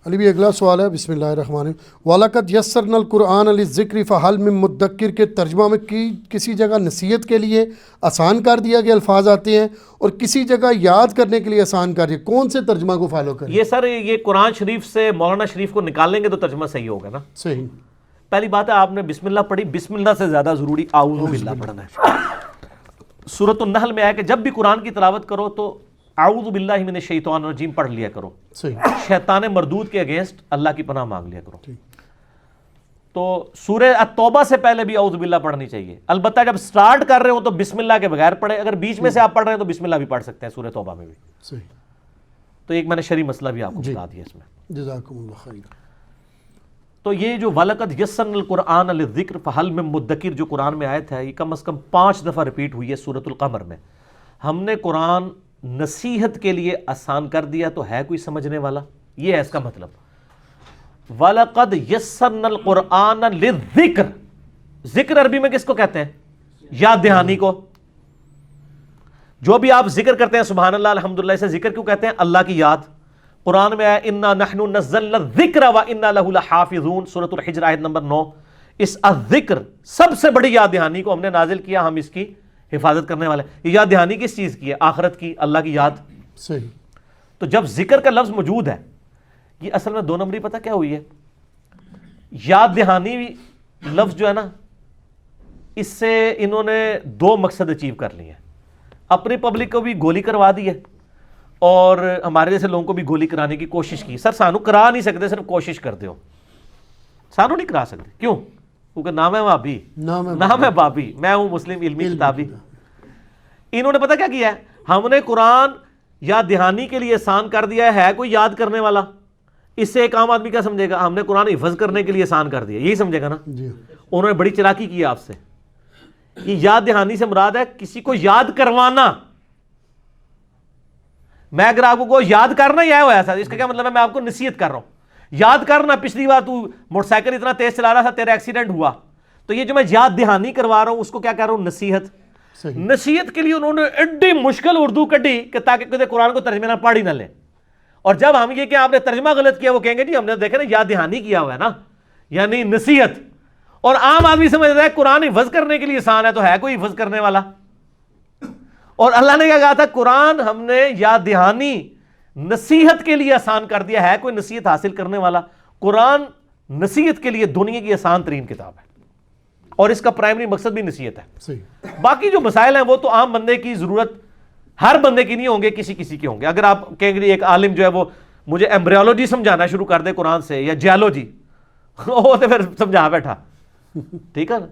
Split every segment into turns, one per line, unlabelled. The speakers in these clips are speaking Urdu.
علی بھی اگلا سوال ہے، بسم اللہ الرحمن الرحیم۔ وَلَقَدْ يَسَّرْنَا الْقُرْآنَ لِلذِّكْرِ فَهَلْ مِن مُدَّكِّرٍ کے ترجمہ میں کسی جگہ نصیحت کے لیے آسان کر دیا گیا الفاظ آتے ہیں اور کسی جگہ یاد کرنے کے لیے آسان کر دیا، کون سے ترجمہ کو فالو کریں؟
یہ سر یہ قرآن شریف سے مولانا شریف کو نکال لیں گے تو ترجمہ صحیح ہوگا نا۔
صحیح۔
پہلی بات ہے آپ نے بسم اللہ پڑھی، بسم اللہ سے زیادہ ضروری اعوذ باللہ پڑھنا ہے۔ سورۃ النحل میں آیا کہ جب بھی قرآن کی تلاوت کرو تو اعوذ باللہ من الشیطان الرجیم پڑھ لیا کرو، شیطان مردود کے اگینسٹ اللہ کی پناہ مانگ لیا کرو۔ تو سورہ التوبہ سے پہلے بھی اعوذ باللہ پڑھنی چاہیے، البتہ جب سٹارٹ کر رہے ہو تو بسم اللہ کے بغیر پڑھیں، اگر بیچ میں سے آپ پڑھ رہے ہیں تو بسم اللہ بھی پڑھ سکتے ہیں سورہ توبہ میں بھی۔ تو ایک میں نے شرعی مسئلہ بھی آپ کو بتا دیا اس میں۔
جزاکم اللہ خیر۔
تو یہ جو وَلَقَدْ يَسَّرْنَا الْقُرْآنَ لِلذِّكْرِ فَهَلْ مِن مُدَّكِرٍ جو قرآن میں آیت ہے، یہ کم از کم 5 دفعہ ریپیٹ ہوئی ہے سورۃ القمر میں۔ ہم نے قرآن نصیحت کے لیے آسان کر دیا تو ہے کوئی سمجھنے والا؟ یہ ہے اس کا مطلب۔ وَلَقَدْ يَسَّرْنَا الْقُرْآنَ لِلذِّكْرِ، ذکر عربی میں کس کو کہتے ہیں؟ یاد دہانی کو۔ جو بھی آپ ذکر کرتے ہیں سبحان اللہ الحمدللہ، اسے ذکر کیوں کہتے ہیں؟ اللہ کی یاد۔ قرآن میں آیا اِنَّا نَحْنُ نَزَّلْنَا الذِّكْرَ وَإِنَّا لَهُ لَحَافِظُونَ، سورۃ الحجر آیت نمبر 9۔ اس الذکر سب سے بڑی یاد دہانی کو ہم نے نازل کیا، ہم اس کی حفاظت کرنے والے۔ یہ یاد دہانی کس چیز کی ہے؟ آخرت کی، اللہ کی یاد۔
صحیح۔
تو جب ذکر کا لفظ موجود ہے، یہ اصل میں 2 نمبری پتہ کیا ہوئی ہے؟ یاد دہانی لفظ جو ہے نا، اس سے انہوں نے 2 مقصد اچیو کر لیے ہیں۔ اپنی پبلک کو بھی گولی کروا دی ہے اور ہمارے جیسے لوگوں کو بھی گولی کرانے کی کوشش کی۔ سر سانو کرا نہیں سکتے، صرف کوشش کر دیو، سانو نہیں کرا سکتے۔ کیوں؟ کیونکہ نام ہے بابی، نام ہے بابی، میں ہوں مسلم علمی کتابی۔ انہوں نے پتہ کیا کیا ہے؟ ہم نے قرآن یاد دہانی کے لیے آسان کر دیا ہے کوئی یاد کرنے والا؟ اس سے ایک عام آدمی کیا سمجھے گا؟ ہم نے قرآن حفظ کرنے کے لیے آسان کر دیا، یہی سمجھے گا نا۔ انہوں نے بڑی چلاکی کی آپ سے۔ یہ یاد دہانی سے مراد ہے کسی کو یاد کروانا۔ میں اگر آپ کو یاد کرنا ہی آیا ہوا تھا، اس کا کیا مطلب ہے؟ میں آپ کو نصیحت کر رہا ہوں۔ یاد کرنا، پچھلی بار تو موٹر سائیکل اتنا تیز چلا رہا تھا، تیرا ایکسیڈنٹ ہوا، تو یہ جو میں یاد دہانی کروا رہا ہوں اس کو کیا کر رہا ہوں؟ نصیحت۔ نصیحت کے لیے انہوں نے ایڈی مشکل اردو کٹی کہ تاکہ کسی قرآن کو ترجمے نہ پڑھ ہی نہ لیں۔ اور جب ہم یہ کہ آپ نے ترجمہ غلط کیا، وہ کہیں گے جی ہم نے دیکھا نا یاد دہانی کیا ہوا ہے نا، یعنی نصیحت۔ اور عام آدمی سمجھتا ہے قرآن حفظ کرنے کے لیے آسان ہے، تو ہے کوئی حفظ کرنے والا؟ اور اللہ نے کیا کہا تھا؟ قرآن ہم نے یاد دہانی نصیحت کے لیے آسان کر دیا ہے، کوئی نصیحت حاصل کرنے والا؟ قرآن نصیحت کے لیے دنیا کی آسان ترین کتاب ہے، اور اس کا پرائمری مقصد بھی نصیحت ہے۔ باقی جو مسائل ہیں وہ تو عام بندے کی ضرورت، ہر بندے کی نہیں ہوں گے، کسی کسی کے ہوں گے۔ اگر آپ کہیں گے ایک عالم جو ہے وہ مجھے ایمبریولوجی سمجھانا شروع کر دے قرآن سے یا جیولوجی، وہ تو پھر سمجھا بیٹھا، ٹھیک ہے نا۔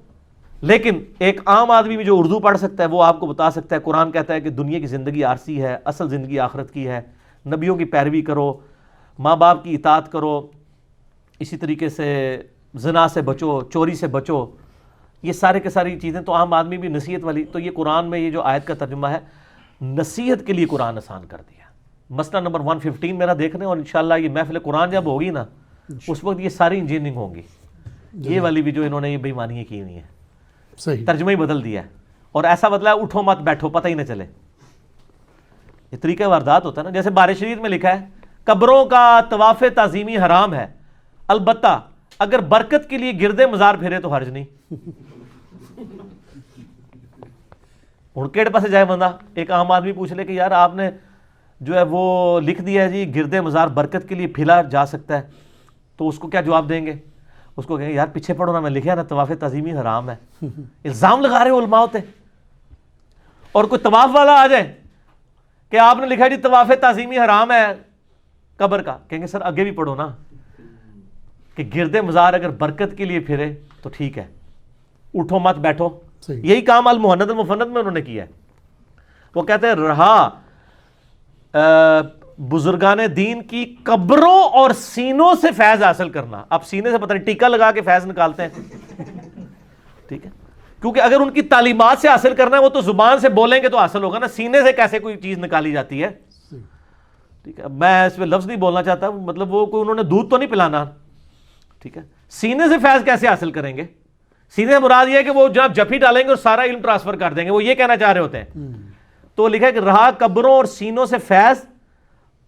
لیکن ایک عام آدمی بھی جو اردو پڑھ سکتا ہے وہ آپ کو بتا سکتا ہے قرآن کہتا ہے کہ دنیا کی زندگی عارضی ہے، اصل زندگی آخرت کی ہے، نبیوں کی پیروی کرو، ماں باپ کی اطاعت کرو، اسی طریقے سے زنا سے بچو، چوری سے بچو، یہ سارے کے ساری چیزیں تو عام آدمی بھی نصیحت والی۔ تو یہ قرآن میں یہ جو آیت کا ترجمہ ہے، نصیحت کے لیے قرآن آسان کر دیا۔ مسئلہ نمبر 115 میرا دیکھنے، اور انشاءاللہ یہ محفل قرآن جب ہوگی نا اس وقت یہ ساری انجینئرنگ ہوگی، یہ والی بھی جو انہوں نے یہ بےایمانیاں کی ہوئی ہیں، ترجمہ ہی بدل دیا ہے، اور ایسا بدلا ہے اٹھو مت بیٹھو، پتہ ہی نہ چلے۔ یہ طریقہ واردات ہوتا ہے نا۔ جیسے بارش شریف میں لکھا ہے قبروں کا طواف تعظیمی حرام ہے، البتہ اگر برکت کے لیے گرد مزار پھرے تو حرج نہیں۔ ہن کیڑے پاسے جائے بندہ؟ ایک عام آدمی پوچھ لے کہ یار آپ نے جو ہے وہ لکھ دیا ہے جی گرد مزار برکت کے لیے پھیلا جا سکتا ہے، تو اس کو کیا جواب دیں گے؟ اس کو کہیں گے یار پیچھے پڑھو نا، میں لکھا نا طواف تعظیمی حرام ہے۔ الزام لگا رہے علماء ہوتے۔ اور کوئی طواف والا آ جائے کہ آپ نے لکھا جی طواف تعظیمی حرام ہے قبر کا، کہیں گے سر آگے بھی پڑھو نا کہ گرد مزار اگر برکت کے لیے پھرے تو ٹھیک ہے، اٹھو مت بیٹھو۔ یہی کام المہند المفند میں انہوں نے کیا ہے۔ وہ کہتے ہیں رہا بزرگان دین کی قبروں اور سینوں سے فیض حاصل کرنا۔ اب سینے سے پتہ نہیں ٹیکا لگا کے فیض نکالتے ہیں، ٹھیک ہے، کیونکہ اگر ان کی تعلیمات سے حاصل کرنا ہے وہ تو زبان سے بولیں گے تو حاصل ہوگا نا، سینے سے کیسے کوئی چیز نکالی جاتی ہے؟ ٹھیک ہے، میں اس پہ لفظ نہیں بولنا چاہتا، مطلب وہ کوئی انہوں نے دودھ تو نہیں پلانا، ٹھیک ہے۔ سینے سے فیض کیسے حاصل کریں گے؟ سینے سے مراد یہ ہے کہ وہ جب جفی ڈالیں گے اور سارا علم ٹرانسفر کر دیں گے، وہ یہ کہنا چاہ رہے ہوتے ہیں۔ تو لکھا ہے کہ رہا قبروں اور سینوں سے فیض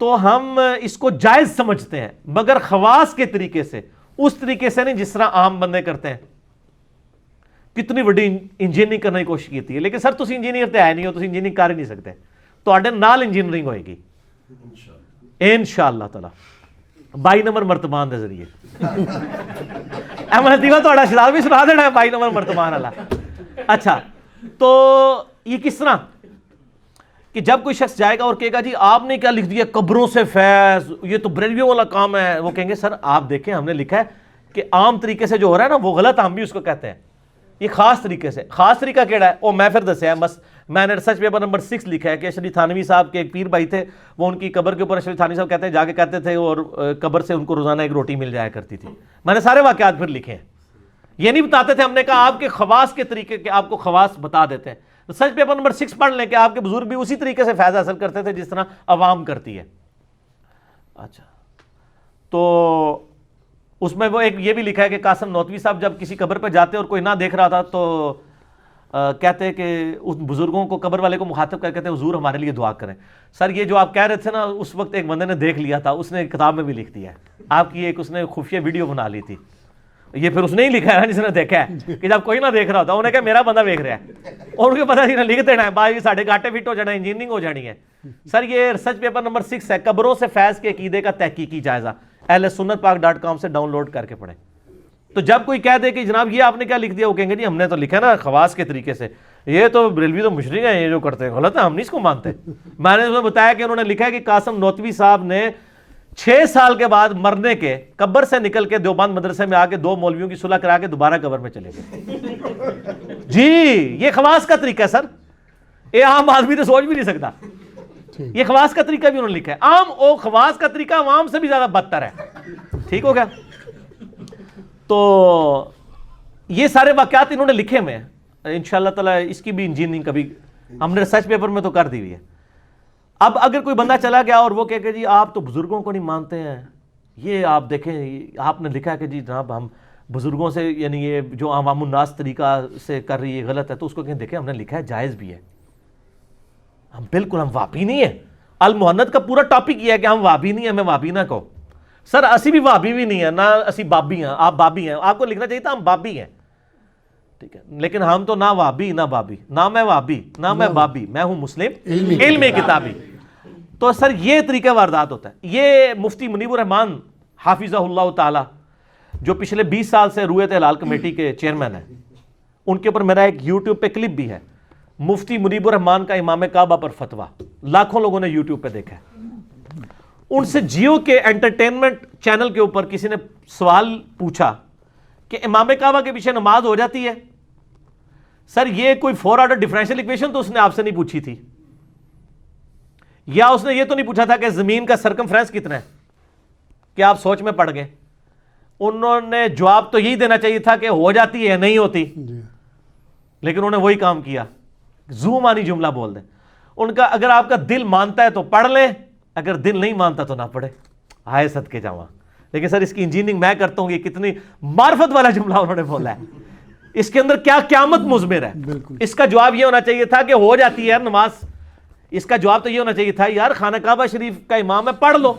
تو ہم اس کو جائز سمجھتے ہیں، مگر خواص کے طریقے سے، اس طریقے سے نہیں جس طرح عام بندے کرتے ہیں. کتنی بڑی انجینئرنگ کرنے کی کوشش کی ہے، لیکن سر تسی انجینئر تے ہے نہیں ہو، تسی انجینئرنگ کر ہی نہیں سکتے. تواڈے نال انجینئرنگ ہوئے گی انشاءاللہ تعالی 22 نمبر مرتبان دے ذریعے. احمد دیوا تواڈا شراب بھی سنا دینا ہے 22 نمبر مرتبان والا. اچھا تو یہ کس طرح کہ جب کوئی شخص جائے گا اور کہے گا جی آپ نے کیا لکھ دیا قبروں سے فیض، یہ تو بریلویوں والا کام ہے، وہ کہیں گے سر آپ دیکھیں ہم نے لکھا ہے کہ عام طریقے سے جو ہو رہا ہے نا وہ غلط، ہم بھی اس کو کہتے ہیں. یہ خاص طریقے سے. خاص طریقہ کیڑا ہے وہ میں پھر دسیا ہے. بس میں نے ریسرچ پیپر نمبر 6 لکھا ہے کہ اشرف تھانوی صاحب کے ایک پیر بھائی تھے، وہ ان کی قبر کے اوپر اشرف تھانوی صاحب کہتے ہیں جا کے کہتے تھے اور قبر سے ان کو روزانہ ایک روٹی مل جایا کرتی تھی. میں نے سارے واقعات پھر لکھے ہیں. یہ نہیں بتاتے تھے، ہم نے کہا آپ کے خواص کے طریقے کے آپ کو خواص بتا دیتے ہیں. ریسرچ پیپر نمبر 6 پڑھ لیں کہ آپ کے بزرگ بھی اسی طریقے سے فیض حاصل کرتے تھے جس طرح عوام کرتی ہے. اچھا تو اس میں وہ ایک یہ بھی لکھا ہے کہ قاسم نوتوی صاحب جب کسی قبر پہ جاتے اور کوئی نہ دیکھ رہا تھا تو کہتے کہ اس بزرگوں کو قبر والے کو مخاطب کر کہتے ہیں حضور ہمارے لیے دعا کریں. سر یہ جو آپ کہہ رہے تھے نا اس وقت ایک بندے نے دیکھ لیا تھا، اس نے کتاب میں بھی لکھ دیا ہے. آپ کی ایک اس نے خفیہ ویڈیو بنا لی تھی. یہ پھر اس نے ہی لکھا ہے نا جس نے دیکھا ہے کہ جب کوئی نہ دیکھ رہا ہوتا انہوں نے کہا میرا بندہ دیکھ رہا ہے اور ان کو پتا نہیں لکھ دینا ہے بھائی ساڑھے گاٹے فٹ ہو جانا ہے، انجینئرنگ ہو جانی ہے. سر یہ ریسرچ پیپر نمبر 6 ہے، قبروں سے فیض کے عقیدے کا تحقیقی جائزہ، ahlsunnatpak.com سے ڈاؤن لوڈ کر کے پڑھیں. تو جب کوئی کہہ دے کہ جناب یہ آپ نے کیا لکھ دیا، وہ کہیں گے جی ہم نے تو لکھا نا خواص کے طریقے سے، یہ تو بریلوی تو مشرک ہیں، یہ جو کرتے ہیں غلط ہے، ہم نہیں اس کو مانتے. میں نے تمہیں بتایا کہ انہوں نے لکھا ہے کہ قاسم نوتوی صاحب نے 6 سال کے بعد مرنے کے قبر سے نکل کے دیوبند مدرسے میں آ کے 2 مولویوں کی صلح کرا کے دوبارہ قبر میں چلے گئے. جی یہ خواص کا طریقہ ہے سر، یہ عام آدمی تو سوچ بھی نہیں سکتا. یہ خواص کا طریقہ بھی انہوں نے لکھا ہے. عام او خواص کا طریقہ عوام سے بھی زیادہ بدتر ہے. ٹھیک ہو گیا. تو یہ سارے واقعات انہوں نے لکھے ہوئے ہیں. انشاءاللہ تعالی اس کی بھی انجینئرنگ کبھی ہم نے ریسرچ پیپر میں تو کر دی ہوئی ہے. اب اگر کوئی بندہ چلا گیا اور وہ کہے کہ جی آپ تو بزرگوں کو نہیں مانتے ہیں، یہ آپ دیکھیں آپ نے لکھا ہے کہ جی جناب ہم بزرگوں سے یعنی یہ جو عوام الناس طریقہ سے کر رہی ہے غلط ہے، تو اس کو کہیں دیکھیں ہم نے لکھا ہے جائز بھی ہے. ہم بالکل ہم وابی نہیں ہیں. المحنت کا پورا ٹاپک یہ ہے کہ ہم وابی نہیں ہیں، ہمیں وابی نہ کہو. سر اسی بھی وابی بھی نہیں ہے، نہ اسی بابی ہیں. آپ بابی ہیں، آپ کو لکھنا چاہیے تھا ہم بابی ہیں. ٹھیک ہے، لیکن ہم تو نہ وابی نہ بابی، نہ میں وابی نہ میں بابی، میں ہوں مسلم علمی کتابی. تو سر یہ طریقہ واردات ہوتا ہے. یہ مفتی منیب الرحمان حافظہ اللہ تعالی جو پچھلے 20 سال سے رویت ہلال کمیٹی کے چیئرمین ہیں، ان کے اوپر میرا ایک یوٹیوب پہ کلپ بھی ہے، مفتی منیب الرحمان کا امام کعبہ پر فتویٰ، لاکھوں لوگوں نے یوٹیوب پہ دیکھا ہے. ان سے جیو کے انٹرٹینمنٹ چینل کے اوپر کسی نے سوال پوچھا کہ امام کعبہ کے پیچھے نماز ہو جاتی ہے. سر یہ کوئی 4 آرڈر ڈیفرنشیل ایکویشن تو اس نے آپ سے نہیں پوچھی تھی، یا اس نے یہ تو نہیں پوچھا تھا کہ زمین کا سرکمفرنس کتنا ہے کہ آپ سوچ میں پڑ گئے. انہوں نے جواب تو یہی دینا چاہیے تھا کہ ہو جاتی ہے نہیں ہوتی، لیکن انہوں نے وہی کام کیا، زو مانی جملہ بول دیں. ان کا اگر آپ کا دل مانتا ہے تو پڑھ لیں، اگر دل نہیں مانتا تو نہ پڑھے. ہائے صدقے جاواں. لیکن سر اس کی انجینئرنگ میں کرتا ہوں، یہ کتنی معرفت والا جملہ انہوں نے بولا ہے، اس کے اندر کیا قیامت مضمر ہے. اس کا جواب یہ ہونا چاہیے تھا کہ ہو جاتی ہے نماز. اس کا جواب تو یہ ہونا چاہیے تھا یار خانہ کعبہ شریف کا امام ہے پڑھ لو،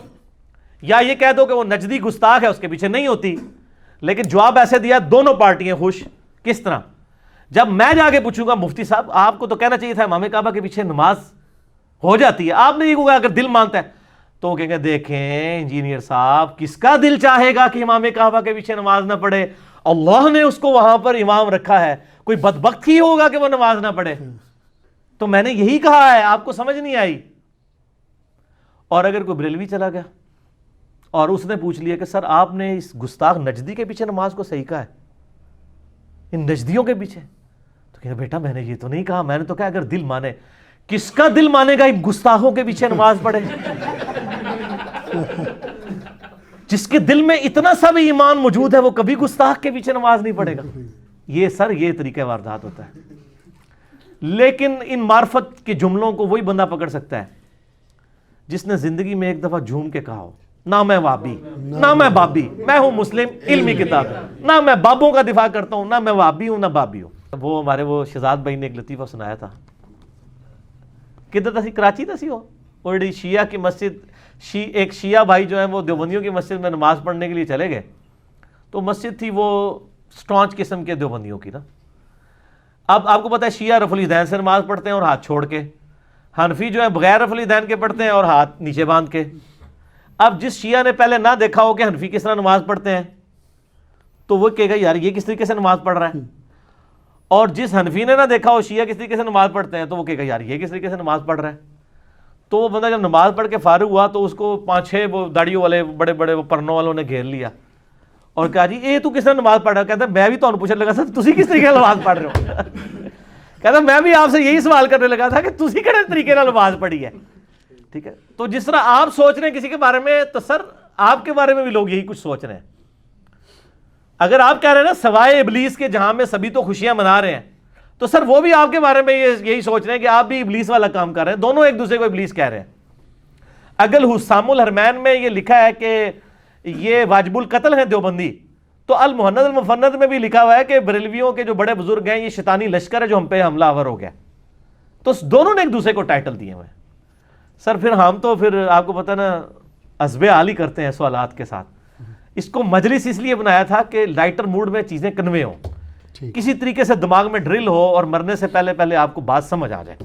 یا یہ کہہ دو کہ وہ نجدی گستاخ ہے اس کے پیچھے نہیں ہوتی. لیکن جواب ایسے دیا دونوں پارٹیاں خوش. کس طرح؟ جب میں جا کے پوچھوں گا مفتی صاحب آپ کو تو کہنا چاہیے تھا امام کعبہ کے پیچھے نماز ہو جاتی ہے، آپ نے یہ کہا اگر دل مانتا ہے، تو وہ کہیں گے دیکھیں انجینئر صاحب کس کا دل چاہے گا کہ امام کعبہ کے پیچھے نماز نہ پڑھے؟ اللہ نے اس کو وہاں پر امام رکھا ہے، کوئی بدبخت ہی ہوگا کہ وہ نماز نہ پڑھے. تو میں نے یہی کہا ہے، آپ کو سمجھ نہیں آئی. اور اگر کوئی بریلوی چلا گیا اور اس نے پوچھ لیا کہ سر آپ نے اس گستاخ نجدی کے پیچھے نماز کو صحیح کہا ہے، ان نجدیوں کے پیچھے، تو کہا بیٹا میں نے یہ تو نہیں کہا، میں نے تو کہا اگر دل مانے. کس کا دل مانے گا ان گستاخوں کے پیچھے نماز پڑھے؟ جس کے دل میں اتنا سا بھی ایمان موجود ہے وہ کبھی گستاخ کے پیچھے نماز نہیں پڑھے گا. یہ سر یہ طریقہ واردات ہوتا ہے. لیکن ان معرفت کے جملوں کو وہی بندہ پکڑ سکتا ہے جس نے زندگی میں ایک دفعہ جھوم کے کہا ہو نہ میں وابی نہ میں بابی، میں ہوں مسلم علمی کتاب، نہ میں بابوں کا دفاع کرتا ہوں، نہ میں وابی ہوں نہ بابی ہوں. وہ ہمارے وہ شہزاد بھائی نے ایک لطیفہ سنایا تھا، کدھر تھی کراچی تھی وہ اور شیعہ کی مسجد ایک شیعہ بھائی جو ہیں وہ دیوبندیوں کی مسجد میں نماز پڑھنے کے لیے چلے گئے، تو مسجد تھی وہ سٹانچ قسم کے دیوبندیوں کی نا. اب آپ کو پتہ ہے شیعہ رفع الیدین سے نماز پڑھتے ہیں اور ہاتھ چھوڑ کے، حنفی جو ہے بغیر رفع الیدین کے پڑھتے ہیں اور ہاتھ نیچے باندھ کے. اب جس شیعہ نے پہلے نہ دیکھا ہو کہ حنفی کس طرح نماز پڑھتے ہیں تو وہ کہے گا یار یہ کس طریقے سے نماز پڑھ رہا ہے، اور جس حنفی نے نہ دیکھا ہو شیعہ کس طریقے سے نماز پڑھتے ہیں تو وہ کہے گا یار یہ کس طریقے سے نماز پڑھ رہا ہے. تو وہ بندہ جب نماز پڑھ کے فارغ ہوا تو اس کو 5-6 وہ داڑیوں والے بڑے بڑے وہ پرنوں والوں نے گھیر لیا اور کہا جی یہ تو کس طرح نماز پڑھ رہا ہے. کہتا میں بھی تو پوچھنے لگا سر تسی کس طریقے سے نماز پڑھ رہے ہو. کہتا میں بھی آپ سے یہی سوال کرنے لگا تھا کہ تسی کہڑے طریقے سے نماز پڑھی ہے. ٹھیک ہے، تو جس طرح آپ سوچ رہے ہیں کسی کے بارے میں تو سر آپ کے بارے میں بھی لوگ یہی کچھ سوچ رہے ہیں. اگر آپ کہہ رہے ہیں نا سوائے ابلیس کے جہاں میں سبھی تو خوشیاں منا رہے ہیں تو سر وہ بھی آپ کے بارے میں یہی سوچ رہے ہیں کہ آپ بھی ابلیس والا کام کر رہے ہیں. دونوں ایک دوسرے کو ابلیس کہہ رہے ہیں. اگر حسام الحرمین میں یہ لکھا ہے کہ یہ واجب القتل ہیں دیوبندی، تو المہند المفند میں بھی لکھا ہوا ہے کہ بریلویوں کے جو بڑے بزرگ ہیں یہ شیطانی لشکر ہے جو ہم پہ حملہ آور ہو گیا. تو دونوں نے ایک دوسرے کو ٹائٹل دیے ہوئے ہیں. سر پھر ہم تو پھر آپ کو پتہ نا عزب عالی کرتے ہیں سوالات کے ساتھ. اس کو مجلس اس لیے بنایا تھا کہ لائٹر موڈ میں چیزیں کنوے ہوں، کسی طریقے سے دماغ میں ڈرل ہو اور مرنے سے پہلے پہلے آپ کو بات سمجھ آ جائے.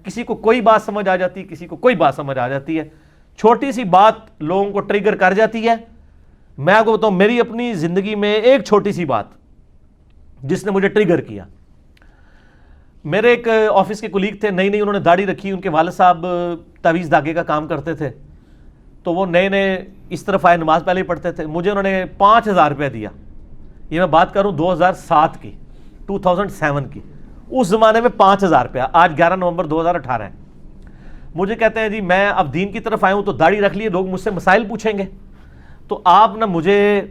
کسی کو کوئی بات سمجھ آ جاتی، کسی کو کوئی بات سمجھ آ جاتی ہے. چھوٹی سی بات لوگوں کو ٹریگر کر جاتی ہے. میں آپ کو بتاؤں میری اپنی زندگی میں ایک چھوٹی سی بات جس نے مجھے ٹریگر کیا. میرے ایک آفس کے کولیگ تھے، نئی نئی انہوں نے داڑھی رکھی، ان کے والد صاحب تعویذ دھاگے کا کام کرتے تھے. تو وہ نئے نئے اس طرف آئے، نماز پہلے ہی پڑھتے تھے. مجھے انہوں نے 5,000 روپے دیا. یہ میں بات کروں 2007 کی، 2007 کی. اس زمانے میں 5,000 روپیہ. آج 11 نومبر 2018 ہے. مجھے کہتے ہیں جی میں اب دین کی طرف آیا ہوں تو داڑھی رکھ لیے، لوگ مجھ سے مسائل پوچھیں گے تو آپ نا مجھے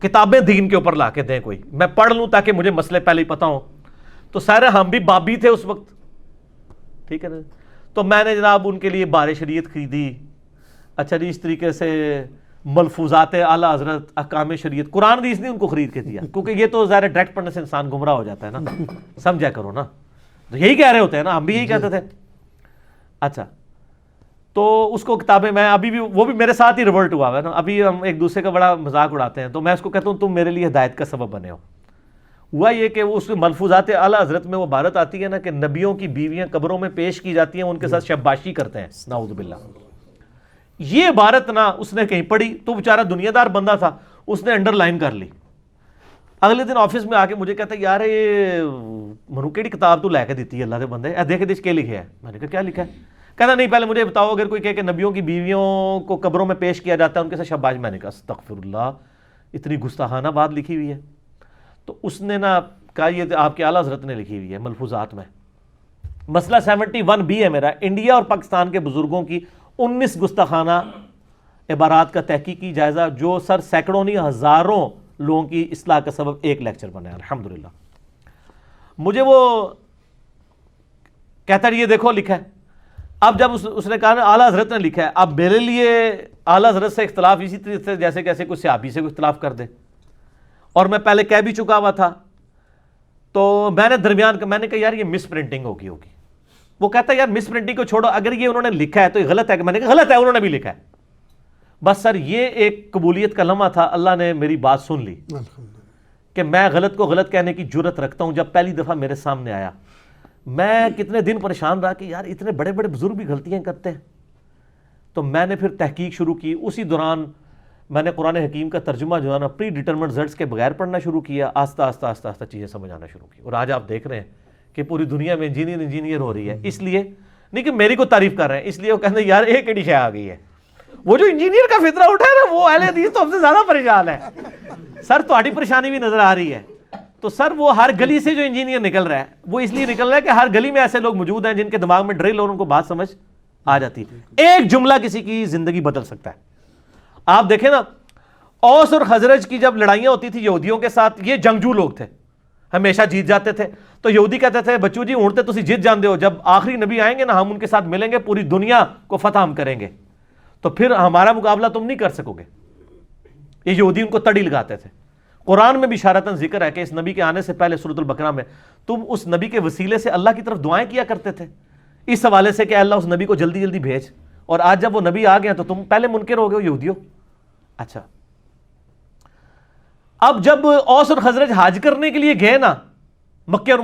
کتابیں دین کے اوپر لا کے دیں کوئی، میں پڑھ لوں تاکہ مجھے مسئلے پہلے ہی پتہ ہوں. تو سارے ہم بھی بابی تھے اس وقت، ٹھیک ہے نا. تو میں نے جناب ان کے لیے بار شریعت خریدی. اچھا جی، اس طریقے سے ملفوظات اعلیٰ حضرت، احکام شریعت، قرآن حدیث نے ان کو خرید کے دیا کیونکہ یہ تو ظاہر ڈائریکٹ پڑھنے سے انسان گمراہ ہو جاتا ہے نا. سمجھا کرو نا، تو یہی کہہ رہے ہوتے ہیں نا، ہم بھی یہی کہتے تھے. اچھا تو اس کو کتابیں میں ابھی بھی، وہ بھی میرے ساتھ ہی ریورٹ ہوا ہے نا. ابھی ہم ایک دوسرے کا بڑا مذاق اڑاتے ہیں تو میں اس کو کہتا ہوں تم میرے لیے ہدایت کا سبب بنے ہو. ہوا یہ کہ اس ملفوظات اعلیٰ حضرت میں وہ عبارت آتی ہے نا کہ نبیوں کی بیویاں قبروں میں پیش کی جاتی ہیں، ان کے ساتھ شباشی کرتے ہیں، نعوذ باللہ. یہ عبارت نا اس نے کہیں پڑھی تو بیچارہ دنیا دار بندہ تھا، اس نے انڈر لائن کر لی. اگلے دن آفس میں آ کے مجھے کہتا ہے یار یہ منو کیڑی کتاب تو لے کے دیتی ہے اللہ دے بندے، دیکھ دیکھ کے لکھے ہے. میں نے کہا کیا لکھا ہے؟ کہتا نہیں پہلے مجھے بتاؤ اگر کوئی کہے کہ نبیوں کی بیویوں کو قبروں میں پیش کیا جاتا ہے ان کے ساتھ شباش. میں نے کہا استغفر اللہ، اتنی گستاخانہ بات لکھی ہوئی ہے. تو اس نے نا کہا یہ آپ کے اعلیٰ حضرت نے لکھی ہوئی ہے ملفوظات میں. مسئلہ 71B ہے میرا، انڈیا اور پاکستان کے بزرگوں کی 19 گستاخانہ عبارات کا تحقیقی جائزہ جو سر سینکڑوں نہیں ہزاروں لوگوں کی اصلاح کا سبب ایک لیکچر بنا ہے الحمدللہ. مجھے وہ کہتا ہے یہ دیکھو لکھا ہے. اب جب اس نے کہا نا اعلیٰ حضرت نے لکھا ہے، اب میرے لیے اعلیٰ حضرت سے اختلاف اسی طریقے سے جیسے کیسے کوئی صحابی سے کوئی اختلاف کر دے، اور میں پہلے کہہ بھی چکا ہوا تھا. تو میں نے درمیان کا میں نے کہا یار یہ مس پرنٹنگ ہوگی. وہ کہتا ہے یار مس پرنٹنگ کو چھوڑو، اگر یہ انہوں نے لکھا ہے تو یہ غلط ہے. کہ میں نے کہا غلط ہے، انہوں نے بھی لکھا ہے. بس سر یہ ایک قبولیت کا لمحہ تھا، اللہ نے میری بات سن لی کہ میں غلط کو غلط کہنے کی جرت رکھتا ہوں. جب پہلی دفعہ میرے سامنے آیا میں کتنے دن پریشان رہا کہ یار اتنے بڑے بڑے بزرگ بھی غلطیاں کرتے ہیں. تو میں نے پھر تحقیق شروع کی. اسی دوران میں نے قرآن حکیم کا ترجمہ جو ہے نا پری ڈیٹرمنٹ رزلٹس کے بغیر پڑھنا شروع کیا. آہستہ آہستہ آہستہ آہستہ چیزیں سمجھ آنا شروع کی. اور آج آپ دیکھ رہے ہیں کہ پوری دنیا میں انجینئر ہو رہی ہے. اس لیے نہیں کہ میری کو تعریف کر رہے ہیں، اس لیے وہ کہتے ہیں یار ایک ایڈی شے آ گئی ہے. وہ جو انجینئر کا فطرہ اٹھا ہے نا وہ اہل حدیث تو ہم سے زیادہ پریشان ہے. سر تہاڈی پریشانی بھی نظر آ رہی ہے. تو سر وہ ہر گلی سے جو انجینئر نکل رہا ہے وہ اس لیے نکل رہا ہے کہ ہر گلی میں ایسے لوگ موجود ہیں جن کے دماغ میں ڈرل اور ان کو بات سمجھ آ جاتی ہے. ایک جملہ کسی کی زندگی بدل سکتا ہے. آپ دیکھیں نا اوس اور خزرج کی جب لڑائیاں ہوتی تھی یہودیوں کے ساتھ، یہ جنگجو لوگ تھے، ہمیشہ جیت جاتے تھے. تو یہودی کہتے تھے بچو جی اونٹتے تسی جیت جاندے ہو، جب آخری نبی آئیں گے نا ہم ان کے ساتھ ملیں گے، پوری دنیا کو فتح ہم کریں گے، تو پھر ہمارا مقابلہ تم نہیں کر سکو گے. یہ یہودی ان کو تڑی لگاتے تھے. قرآن میں بھی اشارتاً ذکر ہے کہ اس نبی کے آنے سے پہلے سورۃ البقرہ میں تم اس نبی کے وسیلے سے اللہ کی طرف دعائیں کیا کرتے تھے اس حوالے سے کہ اللہ اس نبی کو جلدی جلدی بھیج. اور آج جب وہ نبی آ گیا تو تم پہلے منکر ہو گئے یہودیوں. اچھا اب جب اوس اور خزرج حج کرنے کے لیے گئے نا مکہ اور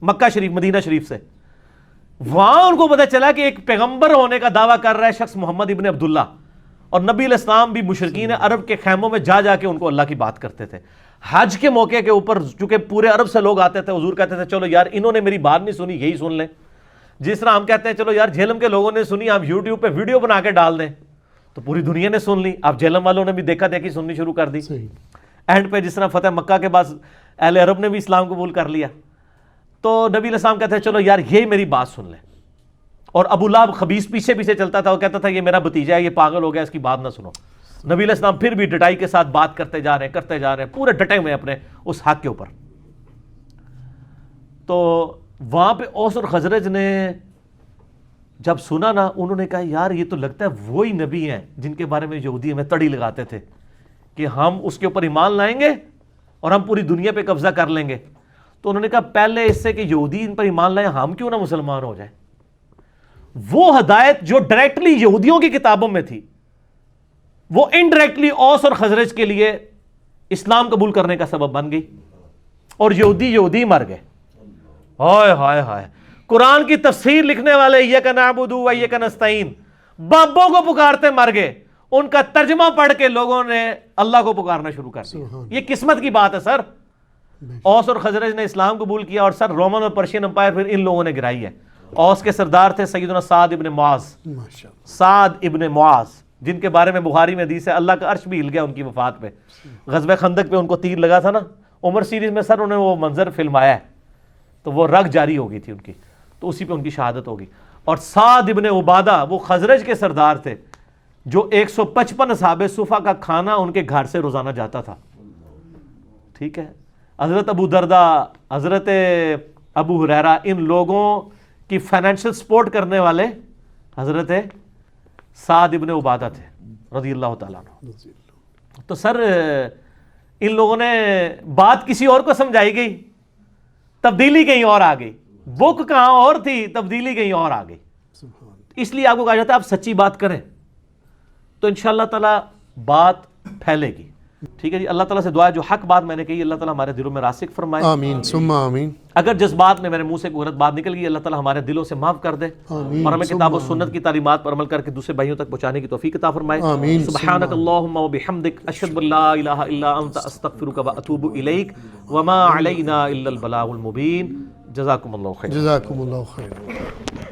مکہ شریف مدینہ شریف سے, وہاں ان کو پتہ چلا کہ ایک پیغمبر ہونے کا دعویٰ کر رہا ہے شخص محمد ابن عبداللہ, اور نبی علیہ السلام بھی مشرکین عرب کے خیموں میں جا کے ان کو اللہ کی بات کرتے تھے. حج کے موقع کے اوپر چونکہ پورے عرب سے لوگ آتے تھے, حضور کہتے تھے چلو یار انہوں نے میری بات نہیں سنی, یہی سن لیں. جس طرح ہم کہتے ہیں چلو یار جہلم کے لوگوں نے سنی, آپ یوٹیوب پہ ویڈیو بنا کے ڈال دیں, تو پوری دنیا نے سن لی. اب جہلم والوں نے بھی دیکھا دیکھی سننی شروع کر دی. اینڈ پہ جس طرح فتح مکہ کے بعد اہل عرب نے بھی اسلام قبول کر لیا, تو نبی علیہ السلام کہتے ہیں چلو یار یہی میری بات سن لیں. اور ابو لہب خبیث پیچھے پیچھے چلتا تھا, وہ کہتا تھا یہ میرا بھتیجا ہے, یہ پاگل ہو گیا, اس کی بات نہ سنو. نبی علیہ السلام پھر بھی ڈٹائی کے ساتھ بات کرتے جا رہے ہیں, پورے ڈٹے ہوئے اپنے اس حق کے اوپر. تو وہاں پہ اوس اور خزرج نے جب سنا نا, انہوں نے کہا یار یہ تو لگتا ہے وہی نبی ہیں جن کے بارے میں یہودی ہمیں تڑی لگاتے تھے کہ ہم اس کے اوپر ایمان لائیں گے اور ہم پوری دنیا پہ قبضہ کر لیں گے. تو انہوں نے کہا پہلے اس سے کہ یہودی ان پر ایمان لائیں, ہم کیوں نہ مسلمان ہو جائیں. وہ ہدایت جو ڈائریکٹلی یہودیوں کی کتابوں میں تھی, وہ انڈائریکٹلی اوس اور خزرج کے لیے اسلام قبول کرنے کا سبب بن گئی, اور یہودی مر گئے. ہائے ہائے ہائے, قرآن کی تفسیر لکھنے والے ایاک نعبد و ایاک نستعین بابوں کو پکارتے مر گئے. ان کا ترجمہ پڑھ کے لوگوں نے اللہ کو پکارنا شروع کر دیا. یہ قسمت کی بات ہے سر. اوس اور خزرج نے اسلام قبول کیا, اور سر رومن اور پرشین امپائر پھر ان لوگوں نے گرائی ہے. اوس کے سردار تھے سیدنا سعد ابن معاذ, جن کے بارے میں بخاری میں حدیث ہے اللہ کا عرش بھی ہل گیا ان کی وفات پہ. غزوہ خندق پہ ان کو تیر لگا تھا نا, عمر سیریز میں سر انہوں نے وہ منظر فلمایا ہے, تو وہ رگ جاری ہو گئی تھی ان کی, تو اسی پہ ان کی شہادت ہوگی. اور سعد ابن عبادہ وہ خزرج کے سردار تھے جو 155 اصحاب صفہ کا کھانا ان کے گھر سے روزانہ جاتا تھا. ٹھیک ہے, حضرت ابو دردہ, حضرت ابو ہریرہ, ان لوگوں کی فائنینشل سپورٹ کرنے والے حضرت سعد ابن عبادہ تھے رضی اللہ تعالیٰ عنہ. تو سر ان لوگوں نے بات کسی اور کو سمجھائی گئی, تبدیلی کہیں اور آ گئی. بک کہاں اور تھی, تبدیلی کہیں اور آ گئی. اس لیے آپ کو کہا جاتا ہے آپ سچی بات کریں تو انشاءاللہ تعالیٰ بات پھیلے گی. ٹھیک ہے جی, اللہ تعالیٰ سے دعا ہے جو حق بات میں نے کہی اللہ تعالیٰ ہمارے دلوں میں راسخ فرمائے.
آمین ثم آمین.
اگر جس بات میں میرے منہ سے کوئی غلط بات نکل گئی اللہ تعالیٰ ہمارے دلوں سے معاف کر دے, اور ہمیں کتاب و سنت کی تعلیمات پر عمل کر کے دوسرے بھائیوں تک پہنچانے کی توفیق عطا فرمائے. سبحانک اللہم و بحمدک, اشہد ان لا الہ الا انت, استغفرک و اتوب الیک, وما علینا الا البلاغ المبین. جزاکم اللہ خیر.
جزاکم اللہ خیر.